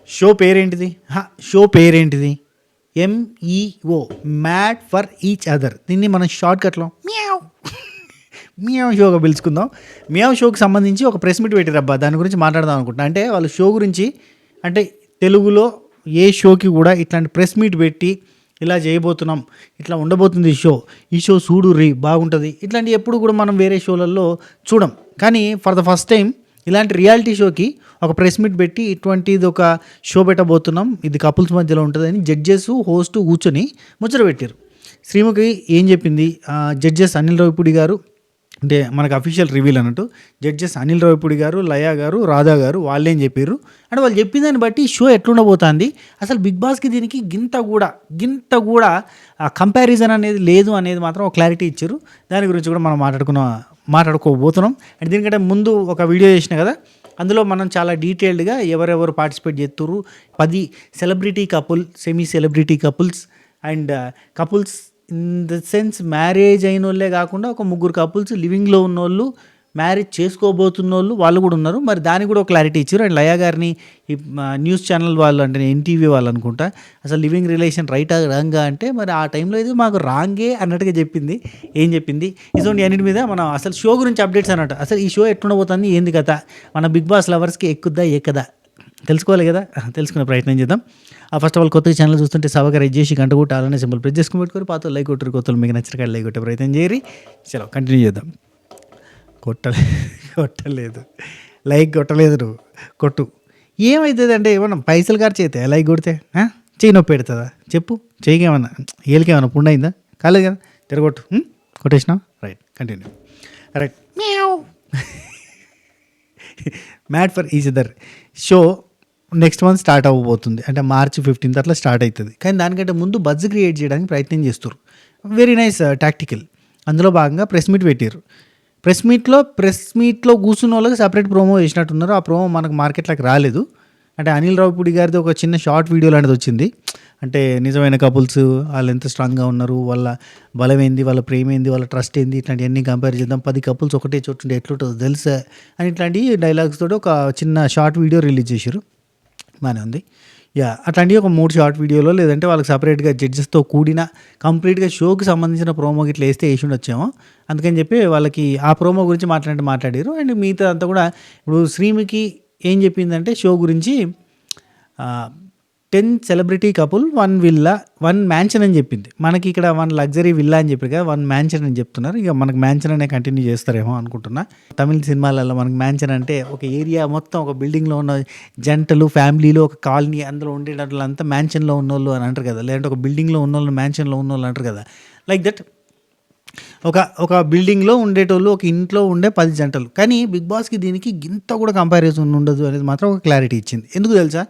Show పేరేంటిది? Show పేరేంటిది? MEO, mad for each other. దీన్ని మనం షార్ట్కట్లో మియావ్ మియావ్ షోగా పిలుచుకుందాం. మియావ్ షోకి సంబంధించి ఒక ప్రెస్ మీట్ పెట్టిరబ్బా, దాని గురించి మాట్లాడదాం అనుకుంటున్నా. అంటే వాళ్ళ షో గురించి, అంటే తెలుగులో ఏ షోకి కూడా ఇట్లాంటి ప్రెస్ మీట్ పెట్టి ఇలా చేయబోతున్నాం, ఇట్లా ఉండబోతుంది ఈ షో చూడుర్రి బాగుంటుంది, ఇట్లాంటివి ఎప్పుడు కూడా మనం వేరే షోలలో చూడం. కానీ ఫర్ ద ఫస్ట్ టైం ఇలాంటి రియాలిటీ షోకి ఒక ప్రెస్ మీట్ పెట్టి ఇటువంటిది ఒక షో పెట్టబోతున్నాం, ఇది కపుల్స్ మధ్యలో ఉంటుందని జడ్జెస్ హోస్ట్ కూర్చొని ముచ్చట పెట్టారు. శ్రీముఖి ఏం చెప్పింది? జడ్జెస్ అనిల్ రావిపూడి గారు, అంటే మనకు అఫీషియల్ రివీల్ అన్నట్టు, జడ్జెస్ అనిల్ రావిపూడి గారు, లయా గారు, రాధా గారు వాళ్ళేం చెప్పారు అంటే వాళ్ళు చెప్పిన దాన్ని బట్టి షో ఎట్లుండబోతుంది, అసలు బిగ్ బాస్కి దీనికి గింత కూడా కంపారిజన్ అనేది లేదు అనేది మాత్రం ఒక క్లారిటీ ఇచ్చారు. దాని గురించి కూడా మనం మాట్లాడుకోబోతున్నాం. అండ్ దీనికంటే ముందు ఒక వీడియో చేసిన కదా, అందులో మనం చాలా డీటెయిల్డ్గా ఎవరెవరు పార్టిసిపేట్ చేస్తున్నారు, 10 celebrity couple, semi celebrity couples and couples in the sense marriage అయిన వాళ్ళే కాకుండా ఒక 3 కపుల్స్ లివింగ్లో ఉన్నోళ్ళు, మ్యారేజ్ చేసుకోబోతున్నోళ్ళు వాళ్ళు కూడా ఉన్నారు. మరి దానికి కూడా ఒక క్లారిటీ ఇచ్చారు. అండ్ లయా గారిని ఈ న్యూస్ ఛానల్ వాళ్ళు, అంటే ఎన్టీవీ వాళ్ళు అనుకుంటా, అసలు లివింగ్ రిలేషన్ రైటా రాంగా అంటే మరి ఆ టైంలో ఇది మాకు రాంగే అన్నట్టుగా చెప్పింది. ఏం చెప్పింది ఇటువంటి అన్నిటి మీద మనం అసలు షో గురించి అప్డేట్స్ అన్నట్టు, అసలు ఈ షో ఎట్లుండబోతుంది, ఏంది కదా, మన బిగ్ బాస్ లవర్స్కి ఎక్కుద్దా ఎక్కదా తెలుసుకోవాలి కదా, తెలుసుకునే ప్రయత్నం చేద్దాం. ఫస్ట్ ఆఫ్ ఆల్ కొత్త ఛానల్ చూస్తుంటే సబ్స్క్రైబ్ చేసి గంట కొట్టి అలానే సింపుల్ ప్రెస్ చేసుకుని పెట్టుకొని పాత లైక్ కొట్టరు, కొత్తలు మీకు నచ్చిన కాడ లైక్ కొట్టే ప్రయత్నం చేయరి. చలో కంటిన్యూ చేద్దాం. కొట్టలేదు లైక్ కొట్టలేదు, నువ్వు కొట్టు. ఏమవుతుంది అంటే ఏమన్నా పైసలు ఖర్చు అయితే లైక్ కొడితే చెయ్యి నొప్పి పెడుతుందా చెప్పు? చెయ్యికి ఏమన్నా ఏలికేమన్నా పుండు అయిందా? కాలేదు కదా, తిరగొట్టు. కొట్టేసినావు, right, continue. Right, mad for each other show next month start అవ్వబోతుంది, అంటే March 15th అట్లా స్టార్ట్ అవుతుంది. కానీ దానికంటే ముందు బజ్ క్రియేట్ చేయడానికి ప్రయత్నం చేస్తారు. Very nice tactical. అందులో భాగంగా ప్రెస్ మీట్ పెట్టారు. ప్రెస్ మీట్లో కూర్చున్న వాళ్ళకి సపరేట్ ప్రోమో చేసినట్టున్నారు. ఆ ప్రోమో మనకు మార్కెట్లోకి రాలేదు. అంటే అనిల్ రావిపూడి గారిది ఒక చిన్న షార్ట్ వీడియో లాంటిది వచ్చింది. అంటే నిజమైన కపుల్స్ వాళ్ళు ఎంత స్ట్రాంగ్గా ఉన్నారు, వాళ్ళ బలం ఏంది, వాళ్ళ ప్రేమ ఏంది, వాళ్ళ ట్రస్ట్ ఏంది, ఇట్లాంటివన్నీ కంపేర్ చేద్దాం, 10 కపుల్స్ ఒకటే చోటుంటే ఎట్లుంటుందో తెలుసా అని ఇట్లాంటి డైలాగ్స్ తోటి ఒక చిన్న షార్ట్ వీడియో రిలీజ్ చేశారు. బాగానే ఉంది. అట్లాంటివి ఒక 3 షార్ట్ వీడియోలో, లేదంటే వాళ్ళకి సపరేట్గా జడ్జెస్తో కూడిన కంప్లీట్గా షోకి సంబంధించిన ప్రోమో ఇట్లా వేస్తే వేసి ఉండొచ్చేమో. అందుకని చెప్పి వాళ్ళకి ఆ ప్రోమో గురించి మాట్లాడారు. అండ్ మిగతా అంతా కూడా ఇప్పుడు శ్రీముఖి ఏం చెప్పిందంటే షో గురించి 10 సెలబ్రిటీ కపుల్, 1 విల్లా, 1 మ్యాన్షన్ అని చెప్పింది. మనకి ఇక్కడ 1 లగ్జరీ విల్లా అని చెప్పారు కదా, 1 మ్యాన్షన్ అని చెప్తున్నారు. ఇక మనకు మ్యాన్షన్ అనే కంటిన్యూ చేస్తారేమో అనుకుంటున్నా. తమిళ సినిమాలలో మనకు మ్యాన్షన్ అంటే ఒక ఏరియా మొత్తం, ఒక బిల్డింగ్లో ఉన్న జంటలు, ఫ్యామిలీలు, ఒక కాలనీ, అందులో ఉండేటట్లంతా మ్యాన్షన్లో ఉన్నోళ్ళు అని అంటారు కదా, లేదంటే ఒక బిల్డింగ్లో ఉన్నోళ్ళు మ్యాన్షన్లో ఉన్నోళ్ళు అంటారు కదా. లైక్ దట్ ఒక బిల్డింగ్లో ఉండేటోళ్ళు, ఒక ఇంట్లో ఉండే 10 జంటలు. కానీ బిగ్ బాస్కి దీనికి గింత కూడా కంపారిజన్ ఉండదు అనేది మాత్రం ఒక క్లారిటీ ఇచ్చింది. ఎందుకు తెలుసా?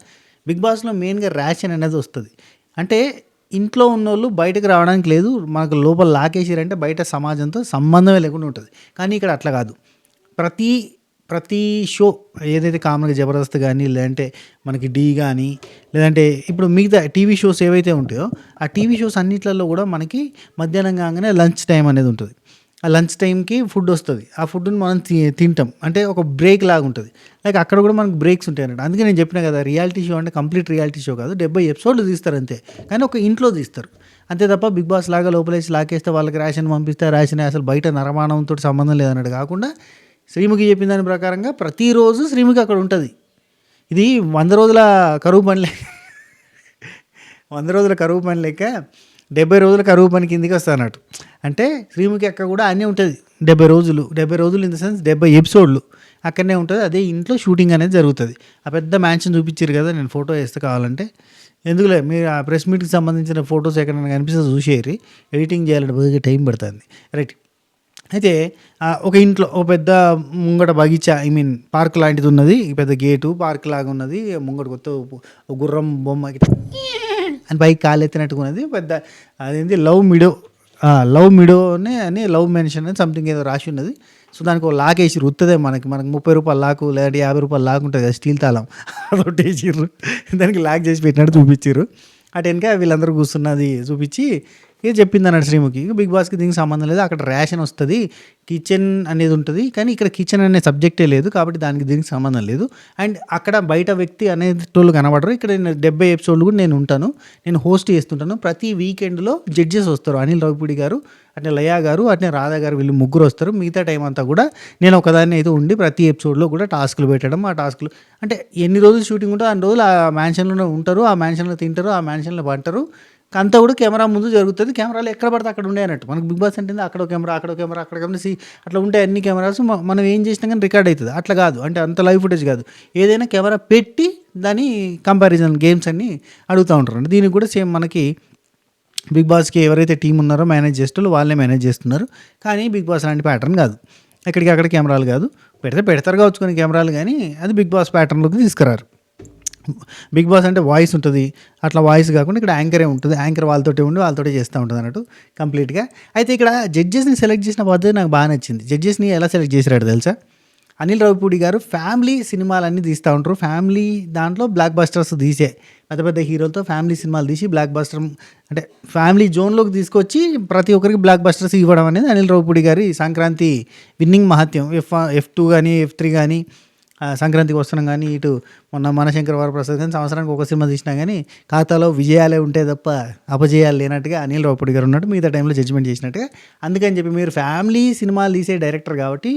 బిగ్ బాస్లో మెయిన్గా ర్యాషన్ అనేది వస్తుంది. అంటే ఇంట్లో ఉన్నోళ్ళు బయటకు రావడానికి లేదు, మనకు లోపల లాకేసారంటే బయట సమాజంతో సంబంధమే లేకుండా ఉంటుంది. కానీ ఇక్కడ అట్లా కాదు. ప్రతి షో ఏదైతే కామన్గా జబర్దస్త్ కానీ, లేదంటే మనకి ఢీ కానీ, లేదంటే ఇప్పుడు మిగతా టీవీ షోస్ ఏవైతే ఉంటాయో ఆ టీవీ షోస్ అన్నిట్లలో కూడా మనకి మధ్యాహ్నం కాగానే లంచ్ టైం అనేది ఉంటుంది. ఆ లంచ్ టైంకి ఫుడ్ వస్తుంది. ఆ ఫుడ్ని మనం తింటాం, అంటే ఒక బ్రేక్ లాగా ఉంటుంది. లైక్ అక్కడ కూడా మనకు బ్రేక్స్ ఉంటాయి అన్నట్టు. అందుకే నేను చెప్పిన కదా, రియాలిటీ షో అంటే కంప్లీట్ రియాలిటీ షో కాదు, 70 ఎపిసోడ్లు తీస్తారు అంతే. కానీ ఒక ఇంట్లో తీస్తారు అంతే తప్ప బిగ్ బాస్ లాగా లోపలేసి లాకేస్తే వాళ్ళకి రేషన్ పంపిస్తే రేషన్ అసలు బయట నరమానంతో సంబంధం లేదన్నట్టు కాకుండా, శ్రీముఖి చెప్పిన దాని ప్రకారంగా ప్రతిరోజు శ్రీముఖి అక్కడ ఉంటుంది. ఇది 100 రోజుల కరువు పని 100 రోజుల కరువు పని లెక్క 70 రోజుల కరువు పని కిందికి వస్తా అన్నట్టు. అంటే శ్రీముఖి అక్క కూడా అన్నీ ఉంటుంది. 70 రోజులు ఇన్ ద సెన్స్ 70 ఎపిసోడ్లు అక్కడనే ఉంటుంది. అదే ఇంట్లో షూటింగ్ అనేది జరుగుతుంది. ఆ పెద్ద మ్యాన్షన్ చూపించారు కదా, నేను ఫోటో వేస్తే కావాలంటే, ఎందుకులే మీరు ఆ ప్రెస్ మీట్కి సంబంధించిన ఫొటోస్ ఎక్కడైనా కనిపిస్తే చూసేయరి, ఎడిటింగ్ చేయాలంటే బాగా టైం పడుతుంది. రైట్. అయితే ఒక ఇంట్లో ఒక పెద్ద ముంగట బగీచా, పార్క్ లాంటిది ఉన్నది, పెద్ద గేటు పార్క్ లాగా ఉన్నది, ముంగట కొత్త గుర్రం బొమ్మ అని పైకి కాలు ఎత్తినట్టుకున్నది. పెద్ద అదేంటి లవ్ మిడోనే అని లవ్ మెన్షన్ అని సంథింగ్ ఏదో రాసి ఉన్నది. సో దానికి ఒక లాక్ వేసిర్రు. ఉత్తదే మనకు 30 రూపాయల లాకు, లేదంటే 50 రూపాయల లాక్ ఉంటుంది కదా, స్టీల్ తాళం, అదొకటి వేసిర్రు. దానికి లాక్ చేసి పెట్టినట్టు చూపించారు. అటు వెనక వీళ్ళందరూ కూర్చున్నది చూపించి ఇది చెప్పింది అన్నాడు శ్రీముఖి. బిగ్ బాస్కి దీనికి సంబంధం లేదు, అక్కడ రేషన్ వస్తుంది, కిచెన్ అనేది ఉంటుంది, కానీ ఇక్కడ కిచెన్ అనే సబ్జెక్టే లేదు కాబట్టి దానికి దీనికి సంబంధం లేదు. అండ్ అక్కడ బయట వ్యక్తి అనేటోళ్ళు కనబడరు. ఇక్కడ నేను 70 ఎపిసోడ్లు కూడా నేను ఉంటాను, నేను హోస్ట్ చేస్తుంటాను. ప్రతి వీకెండ్లో జడ్జెస్ వస్తారు, అనిల్ రావిపూడి గారు, అట్నే లయా గారు, అట్నే రాధా గారు, వీళ్ళు ముగ్గురు వస్తారు. మిగతా టైం అంతా కూడా నేను ఒకదాన్ని అయితే ఉండి ప్రతి ఎపిసోడ్లో కూడా టాస్క్లు పెట్టడం. ఆ టాస్క్లు అంటే ఎన్ని రోజులు షూటింగ్ ఉంటుందో అన్ని రోజులు ఆ మ్యాన్షన్లోనే ఉంటారు, ఆ మ్యాన్షన్లో తింటారు, ఆ మ్యాన్షన్లో పంటారు. అంతా కూడా కెమెరా ముందు జరుగుతుంది. కెమెరాలు ఎక్కడ పడితే అక్కడ ఉండే అన్నట్టు. మనకు బిగ్ బాస్ అంటే అక్కడ కెమెరా, అక్కడ కెమెరా, అక్కడ కెమెరా, అట్లా ఉంటాయి అన్ని కెమెరాస్. మనం ఏం చేసినా కానీ రికార్డ్ అవుతుంది. అట్లా కాదు, అంటే అంత లైవ్ ఫుటేజ్ కాదు, ఏదైనా కెమెరా పెట్టి దాని కంపారిజన్ గేమ్స్ అన్ని అడుగుతూ ఉంటారు. దీనికి కూడా సేమ్ మనకి బిగ్ బాస్కి ఎవరైతే టీం ఉన్నారో మేనేజ్ చేస్తారో వాళ్ళే మేనేజ్ చేస్తున్నారు. కానీ బిగ్ బాస్ లాంటి ప్యాటర్న్ కాదు, ఎక్కడికి అక్కడ కెమెరాలు కాదు. పెడతారు కావచ్చు కొన్ని కెమెరాలు, కానీ అది బిగ్ బాస్ ప్యాటర్న్లోకి తీసుకురారు. బిగ్ బాస్ అంటే వాయిస్ ఉంటుంది, అట్లా వాయిస్ కాకుండా ఇక్కడ యాంకరే ఉంటుంది. యాంకర్ వాళ్ళతోటే ఉండి వాళ్ళతోటే చేస్తూ ఉంటుంది అన్నట్టు కంప్లీట్గా. అయితే ఇక్కడ జడ్జెస్ని సెలెక్ట్ చేసిన పద్ధతి నాకు బాగా నచ్చింది. జడ్జెస్ని ఎలా సెలెక్ట్ చేశాడు తెలుసా? అనిల్ రావిపూడి గారు ఫ్యామిలీ సినిమాలన్నీ తీస్తూ ఉంటారు. ఫ్యామిలీ దాంట్లో బ్లాక్ బస్టర్స్ తీసే పెద్ద పెద్ద హీరోలతో ఫ్యామిలీ సినిమాలు తీసి బ్లాక్ బస్టర్ అంటే ఫ్యామిలీ జోన్లోకి తీసుకొచ్చి ప్రతి ఒక్కరికి బ్లాక్ బస్టర్స్ ఇవ్వడం అనేది అనిల్ రావిపూడి గారి సంక్రాంతి విన్నింగ్ మహత్యం. F2 కానీ F3 కానీ సంక్రాంతికి వస్తున్నాం, కానీ ఇటు మొన్న మనశంకర్ వరప్రసాద్ కానీ సంవత్సరానికి ఒక సినిమా తీసినా కానీ ఖాతాలో విజయాలే ఉంటాయి తప్ప అపజయాలు లేనట్టుగా అనిల్ రావిపూడి గారు ఉన్నట్టు మిగతా టైంలో జడ్జిమెంట్ చేసినట్టుగా. అందుకని చెప్పి మీరు ఫ్యామిలీ సినిమాలు తీసే డైరెక్టర్ కాబట్టి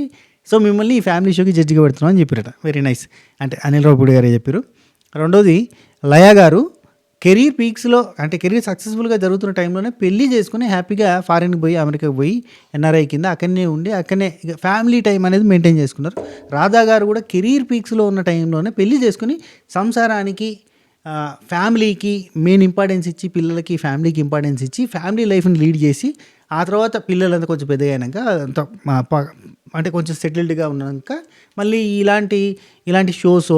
సో మిమ్మల్ని ఈ ఫ్యామిలీ షోకి జడ్జిగా పెడుతున్నాం అని చెప్పారట. వెరీ నైస్, అంటే అనిల్ రావిపూడి గారే చెప్పారు. రెండోది, లయా గారు కెరీర్ పీక్స్లో అంటే కెరీర్ సక్సెస్ఫుల్గా జరుగుతున్న టైంలోనే పెళ్లి చేసుకుని హ్యాపీగా ఫారిన్కి పోయి అమెరికాకి పోయి ఎన్ఆర్ఐ కింద అక్కడనే ఉండి అక్కడనే ఫ్యామిలీ టైం అనేది మెయింటైన్ చేసుకున్నారు. రాధా గారు కూడా కెరీర్ పీక్స్లో ఉన్న టైంలోనే పెళ్లి చేసుకుని సంసారానికి ఫ్యామిలీకి మెయిన్ ఇంపార్టెన్స్ ఇచ్చి, పిల్లలకి ఫ్యామిలీకి ఇంపార్టెన్స్ ఇచ్చి ఫ్యామిలీ లైఫ్ని లీడ్ చేసి ఆ తర్వాత పిల్లలంతా కొంచెం పెద్దగా అయినాక అంత అంటే కొంచెం సెటిల్డ్గా ఉన్నాక మళ్ళీ ఇలాంటి షోస్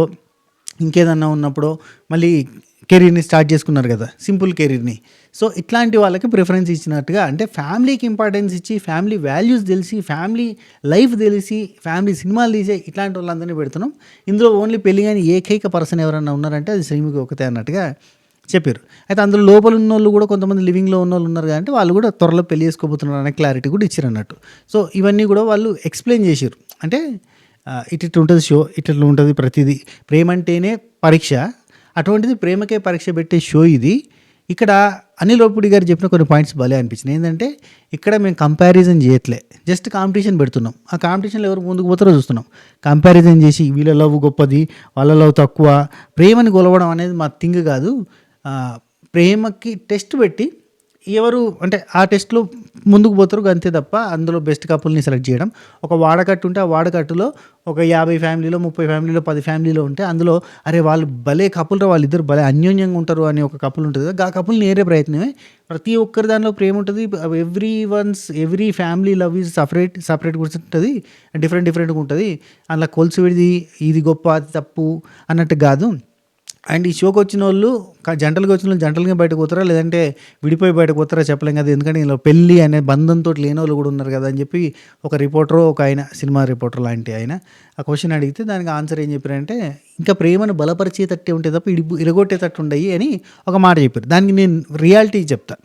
ఇంకేదన్నా ఉన్నప్పుడు మళ్ళీ కెరీర్ని స్టార్ట్ చేసుకున్నారు కదా, సింపుల్ కెరీర్ని. సో ఇట్లాంటి వాళ్ళకి ప్రిఫరెన్స్ ఇచ్చినట్టుగా, అంటే ఫ్యామిలీకి ఇంపార్టెన్స్ ఇచ్చి ఫ్యామిలీ వాల్యూస్ తెలిసి ఫ్యామిలీ లైఫ్ తెలిసి ఫ్యామిలీ సినిమాలు తీసే ఇట్లాంటి వాళ్ళందరినీ పెడుతున్నాం. ఇందులో ఓన్లీ పెళ్లి కానీ ఏకైక పర్సన్ ఎవరన్నా ఉన్నారంటే అది శ్రీముఖి ఒకతే అన్నట్టుగా చెప్పారు. అయితే అందులో లోపల ఉన్న వాళ్ళు కూడా కొంతమంది లివింగ్లో ఉన్న వాళ్ళు ఉన్నారు కాబట్టి వాళ్ళు కూడా త్వరలో పెళ్లి చేసుకోబోతున్నారు అనే క్లారిటీ కూడా ఇచ్చారు అన్నట్టు. సో ఇవన్నీ కూడా వాళ్ళు ఎక్స్ప్లెయిన్ చేశారు. అంటే ఇట్లా ఉంటుంది షో, ఇట్లా ఉంటుంది ప్రతిదీ. ప్రేమ అంటేనే పరీక్ష, అటువంటిది ప్రేమకే పరీక్ష పెట్టే షో ఇది. ఇక్కడ అనిల్ రావిపూడి గారు చెప్పిన కొన్ని పాయింట్స్ భలే అనిపించినాయి. ఏంటంటే ఇక్కడ మేము కంపారిజన్ చేయట్లే, జస్ట్ కాంపిటీషన్ పెడుతున్నాం. ఆ కాంపిటీషన్లో ఎవరు ముందుకు పోతారో చూస్తున్నాం. కంపారిజన్ చేసి వీళ్ళ లవ్ గొప్పది, వాళ్ళ లవ్ తక్కువ, ప్రేమని కొలవడం అనేది మా థింగ్ కాదు. ప్రేమకి టెస్ట్ పెట్టి ఎవరు అంటే ఆ టెస్ట్లో ముందుకు పోతారు అంతే తప్ప అందులో బెస్ట్ కపుల్ని సెలెక్ట్ చేయడం. ఒక వాడకట్టు ఉంటే ఆ వాడకట్టులో ఒక 50 ఫ్యామిలీలో 30 ఫ్యామిలీలో 10 ఫ్యామిలీలో ఉంటే అందులో అరే వాళ్ళు భలే కపుల్ రా, వాళ్ళిద్దరు భలే అన్యోన్యంగా ఉంటారు అని ఒక కపుల్ ఉంటుంది కదా, ఆ కపుల్ని ఏరే ప్రయత్నమే. ప్రతి ఒక్కరి దానిలో ప్రేమ ఉంటుంది. Every family love is separate కూడా ఉంటుంది, డిఫరెంట్గా ఉంటుంది. అలా కొలుసు విడిది ఇది గొప్ప అది తప్పు అన్నట్టు కాదు. అండ్ ఈ షోకి వచ్చిన వాళ్ళు జంటలుగా వచ్చిన వాళ్ళు జంటలుగా బయటకు పోతారా లేదంటే విడిపోయి బయటకు పోతారా చెప్పలేం కదా, ఎందుకంటే ఇందులో పెళ్ళి అనే బంధంతో లేని వాళ్ళు కూడా ఉన్నారు కదా అని చెప్పి ఒక రిపోర్టర్, ఒక ఆయన సినిమా రిపోర్టర్ లాంటి ఆయన ఆ క్వశ్చన్ అడిగితే దానికి ఆన్సర్ ఏం చెప్పారంటే ఇంకా ప్రేమను బలపరిచేటట్టే ఉంటే తప్ప ఇరగొట్టేటట్టు ఉండయి అని ఒక మాట చెప్పారు. దానికి నేను రియాలిటీ చెప్తా.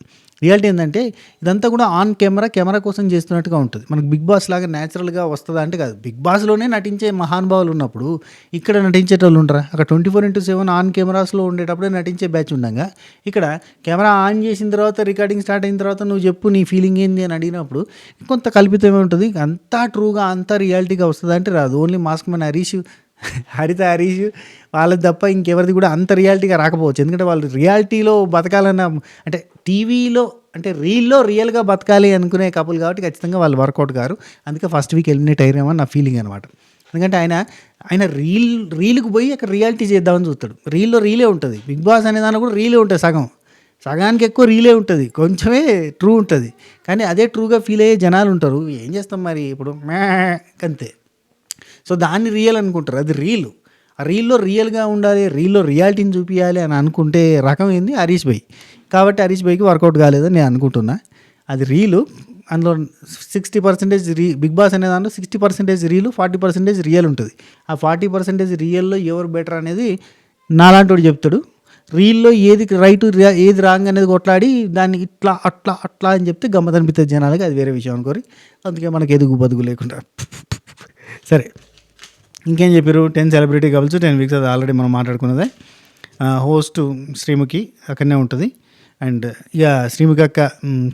రియాలిటీ ఏంటంటే ఇదంతా కూడా ఆన్ కెమెరా కోసం చేస్తున్నట్టుగా ఉంటుంది. మనకు బిగ్ బాస్ లాగా న్యాచురల్గా వస్తుందా అంటే కాదు. బిగ్ బాస్లోనే నటించే మహానుభావులు ఉన్నప్పుడు ఇక్కడ నటించేటోళ్ళు ఉంటారా? అక్కడ 24/7 ఆన్ కెమెరాస్లో ఉండేటప్పుడే నటించే బ్యాచ్ ఉండగా ఇక్కడ కెమెరా ఆన్ చేసిన తర్వాత రికార్డింగ్ స్టార్ట్ అయిన తర్వాత నువ్వు చెప్పు నీ ఫీలింగ్ ఏంది అని అడిగినప్పుడు కొంత కల్పితమే ఉంటుంది. అంతా ట్రూగా అంతా రియాలిటీగా వస్తుందా అంటే రాదు. ఓన్లీ మాస్క్ మన హరిత హరీష్ వాళ్ళది తప్ప ఇంకెవరిది కూడా అంత రియాలిటీగా రాకపోవచ్చు. ఎందుకంటే వాళ్ళు రియాలిటీలో బతకాలన్న అంటే టీవీలో అంటే రియల్గా బతకాలి అనుకునే కపుల్ కాబట్టి ఖచ్చితంగా వాళ్ళు వర్కౌట్ గారు. అందుకే ఫస్ట్ వీక్ ఎలిమినేట్ అయ్యారేమో నా ఫీలింగ్ అనమాట. ఎందుకంటే ఆయన రీల్కి పోయి అక్కడ రియాలిటీ చేద్దామని చూస్తాడు. రీలే ఉంటుంది. బిగ్ బాస్ అనే దానిలో కూడా రీలే ఉంటుంది. సగానికి ఎక్కువ రీలే ఉంటుంది, కొంచెమే ట్రూ ఉంటుంది. కానీ అదే ట్రూగా ఫీల్ అయ్యే జనాలు ఉంటారు. ఏం చేస్తాం మరి ఇప్పుడు అంతే. సో దాన్ని రియల్ అనుకుంటారు, అది రీల్. ఆ రీల్లో రియల్గా ఉండాలి, రీల్లో రియాలిటీని చూపించాలి అని అనుకుంటే రకం ఏంది హరీష్ భాయ్. కాబట్టి హరీష్ భాయ్కి వర్కౌట్ కాలేదని నేను అనుకుంటున్నా. అది రీలు, అందులో 60% బిగ్ బాస్ అనే దాంట్లో 60% రీలు 40% రియల్ ఉంటుంది. ఆ 40% రియల్లో ఎవరు బెటర్ అనేది నాలాంటి చెప్తాడు. రీల్‌లో ఏది రైటు, ఏది రాంగ్ అనేది కొట్లాడి దాన్ని ఇట్లా, అట్లా, అట్లా అని చెప్తే గమ్మత్ అనిపిత్తది జనాలకి. అది వేరే విషయం అనుకోరి. అందుకే మనకి ఎదుగు బతుకు లేకుండా. సరే. ఇంకేం చెప్పిర్రు? 10 సెలబ్రిటీ కపుల్స్, 10 వీక్స్ అది ఆల్రెడీ మనం మాట్లాడుకున్నదే. హోస్ట్ శ్రీముఖి అక్కడనే ఉంటది. అండ్ ఇక శ్రీముఖి అక్క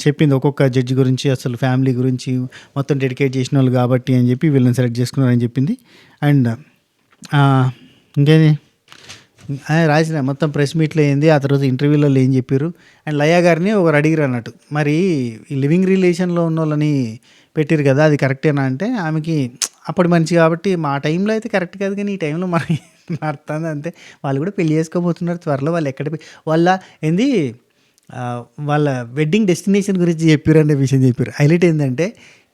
చెప్పింది ఒక్కొక్క జడ్జి గురించి, అసలు ఫ్యామిలీ గురించి మొత్తం డెడికేట్ చేసినోళ్ళు కాబట్టి అని చెప్పి వీళ్ళని సెలెక్ట్ చేసుకున్నారని చెప్పింది. అండ్ ఇంకేంది రాసిన మొత్తం ప్రెస్ మీట్లో ఏంది, ఆ తర్వాత ఇంటర్వ్యూలలో ఏం చెప్పారు. అండ్ లయా గారిని ఒకరు అడిగిరు అన్నట్టు, మరి ఈ లివింగ్ రిలేషన్లో ఉన్న వాళ్ళని పెట్టిరు కదా, అది కరెక్టేనా అంటే ఆమెకి అప్పుడు మంచి కాబట్టి మా టైంలో అయితే కరెక్ట్ కాదు, కానీ ఈ టైంలో మరి మారుతుంది అంతే. వాళ్ళు కూడా పెళ్లి చేసుకోబోతున్నారు త్వరలో. వాళ్ళు ఎక్కడ వాళ్ళ ఏంది వాళ్ళ వెడ్డింగ్ డెస్టినేషన్ గురించి చెప్పారు అనే విషయం చెప్పారు. హైలైట్ ఏంటంటే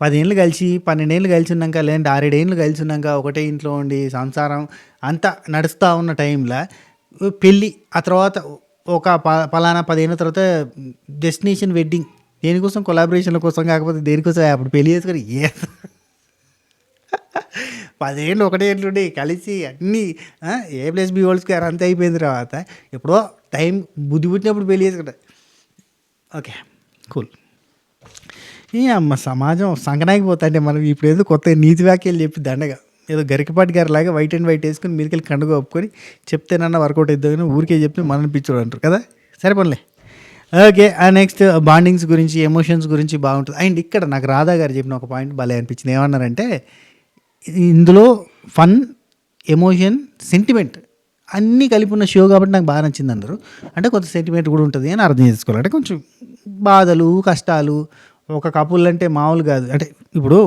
10 ఏళ్ళు కలిసి 12 ఏళ్ళు కలిసి ఉన్నాక, లేదంటే 6-7 ఏళ్ళు కలిసి ఉన్నాక ఒకటే ఇంట్లో ఉండి సంసారం అంతా నడుస్తూ ఉన్న టైంలో పెళ్ళి, ఆ తర్వాత ఒక పలానా 10 ఏళ్ళ తర్వాత డెస్టినేషన్ వెడ్డింగ్, దేనికోసం? కొలాబరేషన్ల కోసం, కాకపోతే దేనికోసం అప్పుడు పెళ్ళి చేసుకొని 10 ఏళ్ళు ఒకటే ఇంట్లుండి కలిసి అన్నీ A+B² అంతా అయిపోయిన తర్వాత ఎప్పుడో టైం బుద్ధి పుట్టినప్పుడు పెళ్ళి చేసుకుంటా. Okay, cool. అమ్మ సమాజం సంకనాకి పోతా అంటే మనం ఇప్పుడు ఏదో కొత్త నీతి వ్యాఖ్యలు చెప్పి దండగా ఏదో గరికపాటి గారి లాగా వైట్ అండ్ వైట్ వేసుకుని మీదకెళ్ళి కండుగా ఒప్పుకొని చెప్తేనన్నా వర్కౌట్ అవుతుంది, ఊరికే చెప్తే మనల్ని పిచ్చోడు అంటారు కదా. సరే పనులే. ఓకే, నెక్స్ట్ బాండింగ్స్ గురించి, ఎమోషన్స్ గురించి బాగుంటుంది. అండ్ ఇక్కడ నాకు రాధా గారు చెప్పిన ఒక పాయింట్ భలే అనిపించింది. ఏమన్నారంటే ఇందులో ఫన్, ఎమోషన్, సెంటిమెంట్ అన్నీ కలిపి ఉన్న షో కాబట్టి నాకు బాగా నచ్చింది అన్నారు. అంటే కొంత సెంటిమెంట్ కూడా ఉంటుంది అని అర్థం చేసుకోవాలి. అంటే కొంచెం బాధలు, కష్టాలు, ఒక కపుల్ అంటే మామూలు కాదు. అంటే ఇప్పుడు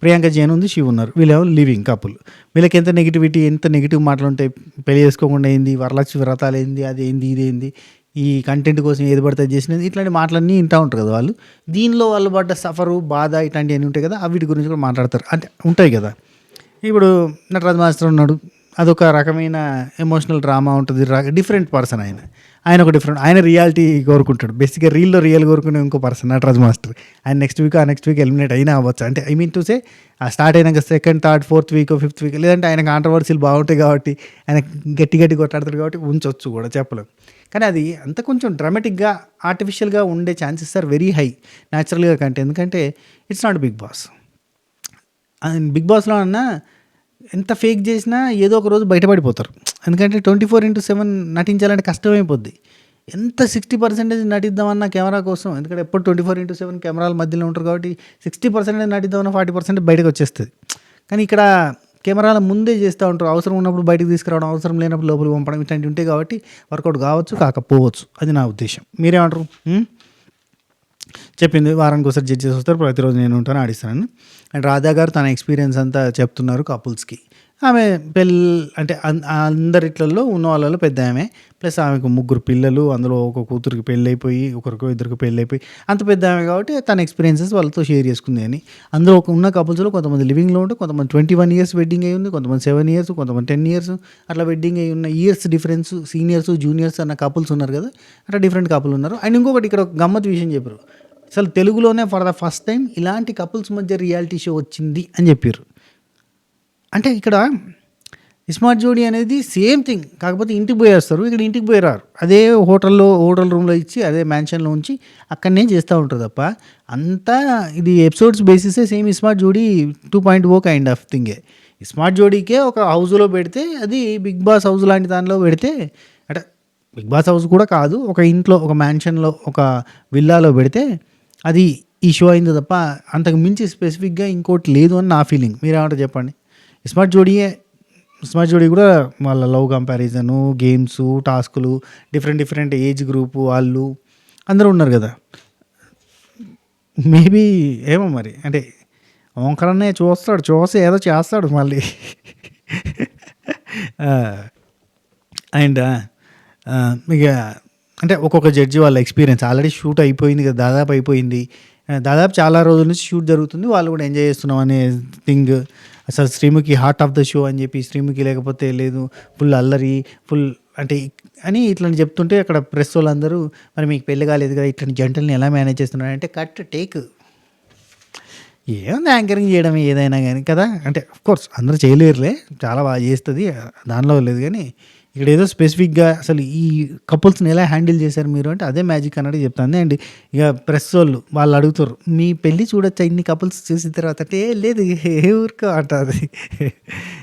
ప్రియాంక జైన్ ఉంది, శివ్ ఉన్నారు, వీళ్ళేమో లివింగ్ కపుల్. వీళ్ళకి ఎంత నెగిటివిటీ, ఎంత నెగిటివ్ మాటలు ఉంటాయి. పెళ్లి చేసుకోకుండా ఏంది, వరలక్ష్మి వ్రతాలు ఏంది, అదేంది ఇదేంది, ఈ కంటెంట్ కోసం ఏది పడితే చేసినది, ఇట్లాంటి మాటలన్నీ వింటూ ఉంటారు కదా వాళ్ళు. దీనిలో వాళ్ళు పడ్డ సఫరు, బాధ ఇట్లాంటివన్నీ ఉంటాయి కదా, వీటి గురించి కూడా మాట్లాడతారు. అంటే ఉంటాయి కదా. ఇప్పుడు నటరాజ్ మాస్టర్ ఉన్నాడు, అదొక రకమైన ఎమోషనల్ డ్రామా ఉంటుంది. డిఫరెంట్ పర్సన్ ఆయన ఒక డిఫరెంట్, ఆయన రియాలిటీ కోరుకుంటాడు. బేసిక్గా రీల్లో రియల్ కోరుకునే ఇంకో పర్సన్ నటరాజ్ మాస్టర్. ఆయన నెక్స్ట్ వీక్ ఎలిమినేట్ అయినా అవ్వచ్చు. అంటే I mean to say start అయినాక second, third, fourth week, fifth week, లేదంటే ఆయన కాంట్రవర్సీలు బాగుంటాయి కాబట్టి, ఆయన గట్టి కొట్లాడతాడు కాబట్టి ఉంచవచ్చు కూడా, చెప్పలేం. కానీ అది అంత కొంచెం డ్రామాటిక్గా, ఆర్టిఫిషియల్గా ఉండే ఛాన్సెస్ ఆర్ వెరీ హై న్యాచురల్గా కంటే. ఎందుకంటే it's not Big Boss. Big బాస్లో అన్నా ఎంత ఫేక్ చేసినా ఏదో ఒక రోజు బయటపడిపోతారు. ఎందుకంటే 24/7 నటించాలంటే కష్టమైపోద్ది. ఎంత 60% నటిద్దామన్న కెమెరా కోసం, ఎందుకంటే ఎప్పుడు 24/7 కెమెరాల మధ్యలో ఉంటారు కాబట్టి 60% నటిద్దామన్న 40% బయటకు వచ్చేస్తుంది. కానీ ఇక్కడ కెమెరాల ముందే చేస్తూ ఉంటారు. అవసరం ఉన్నప్పుడు బయటకు తీసుకురావడం, అవసరం లేనప్పుడు లోపలికి పంపడం, ఇట్లాంటివి ఉంటాయి కాబట్టి వర్కౌట్ కావచ్చు, కాకపోవచ్చు. అది నా ఉద్దేశం. మీరేమంటారు? చెప్పింది వారానికి ఒకసారి జడ్జెస్ వస్తారు, ప్రతిరోజు నేను ఉంటాను, ఆడిస్తాను. అండ్ రాధా గారు తన ఎక్స్పీరియన్స్ అంతా చెప్తున్నారు కపుల్స్కి. ఆమె అంటే అందరిట్లలో ఉన్న వాళ్ళలో పెద్ద ఆమె, ప్లస్ ఆమెకు 3 పిల్లలు, అందులో ఒక కూతురికి పెళ్ళైపోయి, ఇద్దరికి పెళ్ళైపోయి, అంత పెద్ద ఆమె కాబట్టి తన ఎక్స్పీరియన్సెస్ వాళ్ళతో షేర్ చేసుకుంది. అని అందులో ఉన్న కపుల్స్లో కొంతమంది లివింగ్లో ఉంటే, కొంతమంది 21 years వెడ్డింగ్ అయ్యి ఉంది, కొంతమంది 7 years, కొంతమంది 10 years అట్లా వెడ్డింగ్ అయ్యి ఉన్న ఇయర్స్ డిఫరెన్స్, సీనియర్స్ జూనియర్స్ అన్న కపుల్స్ ఉన్నారు కదా, అట్లా డిఫరెంట్ కపుల్ ఉన్నారు. అండ్ ఇంకొకటి ఇక్కడ ఒక గమ్మత్ విషయం చెప్పారు. అసలు తెలుగులోనే ఫర్ ద ఫస్ట్ టైం ఇలాంటి కపుల్స్ మధ్య రియాలిటీ షో వచ్చింది అని చెప్పారు. అంటే ఇక్కడ స్మార్ట్ జోడీ అనేది సేమ్ థింగ్, కాకపోతే ఇంటికి పోయేస్తారు, ఇక్కడ ఇంటికి పోయారు. అదే హోటల్ రూమ్లో ఇచ్చి, అదే మ్యాన్షన్లో ఉంచి అక్కడనే చేస్తూ ఉంటారు తప్ప, అంతా ఇది ఎపిసోడ్స్ బేసిసే సేమ్. స్మార్ట్ జోడీ 2.0 కైండ్ ఆఫ్ థింగే. స్మార్ట్ జోడీకే ఒక హౌస్లో పెడితే, అది బిగ్ బాస్ హౌస్ లాంటి దానిలో పెడితే, అంటే బిగ్ బాస్ హౌస్ కూడా కాదు, ఒక ఇంట్లో, ఒక మ్యాన్షన్లో, ఒక విల్లాలో పెడితే అది ఈ షో అయింది తప్ప అంతకు మించి స్పెసిఫిక్గా ఇంకోటి లేదు అని నా ఫీలింగ్. మీరేమంటారు చెప్పండి? స్మార్ట్ జోడీ కూడా వాళ్ళ లవ్ కంపారిజను, గేమ్స్, టాస్కులు, డిఫరెంట్ ఏజ్ గ్రూపు వాళ్ళు అందరూ ఉన్నారు కదా. మేబీ ఏమో మరి, అంటే ఓంకరన్నే చూస్తే ఏదో చేస్తాడు మళ్ళీ. అండ్ ఇక అంటే ఒక్కొక్క జడ్జి వాళ్ళ ఎక్స్పీరియన్స్ ఆల్రెడీ షూట్ అయిపోయింది కదా, దాదాపు అయిపోయింది, దాదాపు చాలా రోజుల నుంచి షూట్ జరుగుతుంది, వాళ్ళు కూడా ఎంజాయ్ చేస్తున్నాం అనే థింగ్. అసలు Sreemukhi heart of the show అని చెప్పి, శ్రీముఖి లేకపోతే లేదు, ఫుల్ అల్లరి, ఫుల్ అంటే అని ఇట్లా చెప్తుంటే అక్కడ ప్రెస్ వాళ్ళందరూ, మరి మీకు పెళ్ళి కాలేదు కదా, ఇట్లాంటి జంటల్ని ఎలా మేనేజ్ చేస్తున్నారు అంటే, కట్ టేక్ ఏముంది యాంకరింగ్ చేయడం ఏదైనా కానీ కదా. అంటే కోర్స్ అందరూ చేయలేరులే, చాలా బాగా చేస్తుంది, దానిలో లేదు. కానీ ఇక్కడ ఏదో స్పెసిఫిక్గా అసలు ఈ కపుల్స్ని ఎలా హ్యాండిల్ చేశారు మీరు అంటే అదే మ్యాజిక్ అన్నట్టు చెప్తాను అండ్ ఇక ప్రెస్ వాళ్ళు అడుగుతారు మీ పెళ్ళి చూడొచ్చా ఇన్ని కపుల్స్ చూసిన తర్వాత అంటే "ఏ లేదు ఏ ఊరికో అంటారు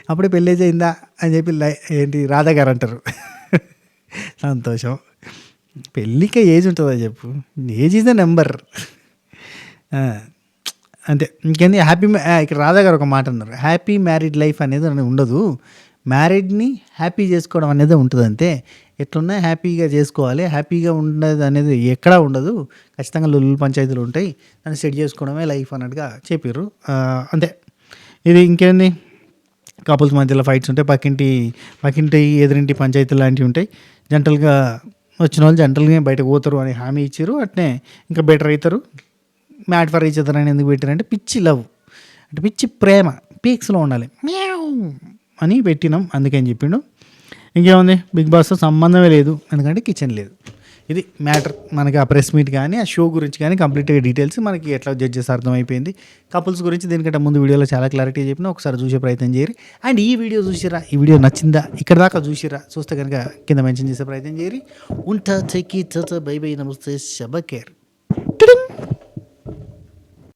అప్పుడే పెళ్ళి అయిందా అని చెప్పి ఏంటి రాధా గారు అంటారు సంతోషం పెళ్ళికే ఏజ్ ఉంటుందా చెప్పు ఏజ్ ఈజ్ ద నెంబర్ అంతే ఇంకేంది ఇక్కడ రాధా గారు ఒక మాట అన్నారు హ్యాపీ మ్యారీడ్ లైఫ్ అనేది ఉండదు మ్యారీడ్ని హ్యాపీ చేసుకోవడం అనేది ఉంటుంది అంతే ఎట్లున్నా హ్యాపీగా చేసుకోవాలి హ్యాపీగా ఉండదు అనేది ఎక్కడా ఉండదు ఖచ్చితంగా లొల్లు పంచాయతీలు ఉంటాయి దాన్ని సెట్ చేసుకోవడమే లైఫ్ అన్నట్టుగా చెప్పారు అంతే ఇది ఇంకేంది కపుల్స్ మధ్యలో ఫైట్స్ ఉంటాయి పక్కింటి ఎదురింటి పంచాయతీలు లాంటివి ఉంటాయి జంటలుగా వచ్చిన వాళ్ళు జంటలుగా బయటకు పోతారు అని హామీ ఇచ్చారు అట్నే ఇంకా బెటర్ అవుతారు మ్యాట్ ఫర్ ఈచ్ అదర్ అని ఎందుకు పెట్టారంటే పిచ్చి లవ్ అంటే పిచ్చి ప్రేమ పీక్స్లో ఉండాలి మ్యావ్ అని పెట్టినాం అందుకని చెప్పిండు ఇంకేముంది బిగ్ బాస్తో సంబంధమే లేదు ఎందుకంటే కిచెన్ లేదు ఇది మ్యాటర్ మనకి ఆ ప్రెస్ మీట్ కానీ ఆ షో గురించి కానీ కంప్లీట్గా డీటెయిల్స్ మనకి ఎట్లా జడ్జ్ చేసి అర్థమైపోయింది కపుల్స్ గురించి దీనికంటే ముందు వీడియోలో చాలా క్లారిటీ చెప్పినా ఒకసారి చూసే ప్రయత్నం చేయరు అండ్ ఈ వీడియో చూసిరా ఈ వీడియో నచ్చిందా ఇక్కడ దాకా చూసిరా చూస్తే కనుక కింద మెన్షన్ చేసే ప్రయత్నం చేయరు ఉంటా చెక్కి బై బై నమస్తే శబకేర్